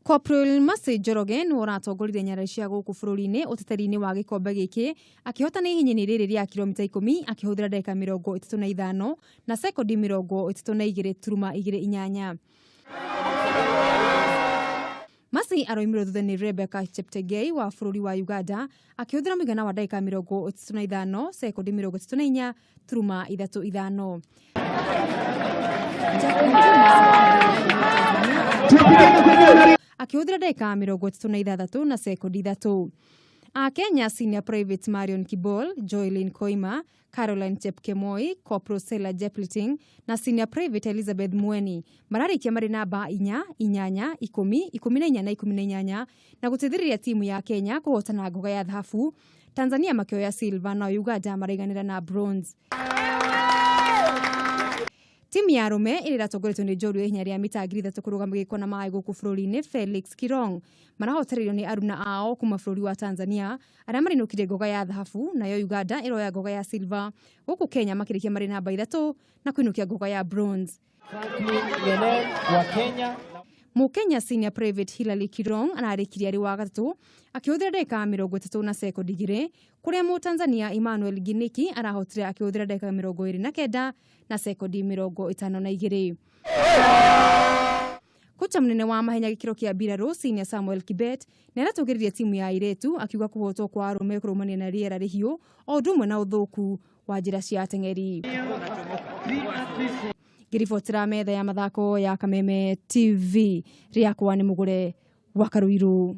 Corporal Masi Jorogen ũratongoririe nyara cia gũkũ bũrũri-inĩ ũteteri-inĩ wa gikombe gĩkĩ akĩhotana ihinyainĩ rĩrĩ rĩa kilomita 10 akĩhũthĩra ndagĩka 35 na sekondi 32.28. Masi aroimirwo thutha nĩ Rebecca Cheptegei wa bũrũri wa Uganda akĩhũthĩra mũigana wa ndagĩka 35 sekondi 34.35. Akĩhũthĩra ndagĩka 36 na sekondi 3. Kenya Senior Private Marion Kibol, Joylin Koima, Caroline Chepkemoi, Corporal Sela Jepliting na Senior Private Elizabeth Mweni mararĩkia marĩ namba 4, 8, 10, 14 na 18 na gũteithĩrĩria timu ya Kenya kũhotana ngoga ya thahabu. Tanzania makĩoya silver na Uganda maraiganĩra na bronze. Timu ya arũme ĩratongoretio nĩ njorua ihenya rĩa mita 300 kũrũgama gĩko na maĩ gũkũ bũrũri-inĩ Felix Kirong marahotereirio nĩ aruna ao kuma bũrũri wa Tanzania arĩa marinũkire ngoga ya thahabu, nayo Uganda ĩroya ngoga ya silver. Gũkũ Kenya makĩrĩkia marĩ namba 3 na kũinũkia ngoga ya bronze. Mukenya Senior Private Hilary Kirong ararĩkirie arĩ wa gatatũ akĩhũthĩra ndagĩka 30 na sekondi 2, kũrĩa Mũtanzania Emmanuel Giniki arahotire akĩhũthĩra ndagĩka 29 na sekondi 52. Kocha mũnene wa mahenya gĩkĩro kĩa mbiraru Senior Samuel Kibet nĩaratũgĩririe timu ya airĩtu akiuga kũhotwo kwa arũme kũrũmania na rĩera rĩhiũ o ũndũ ũmwe na ũthũku wa njĩra cia ateng'eri. Ngĩribotera metha ya mathako ya Kameme TV, rĩakwa nĩ Mugure wa Karuiru.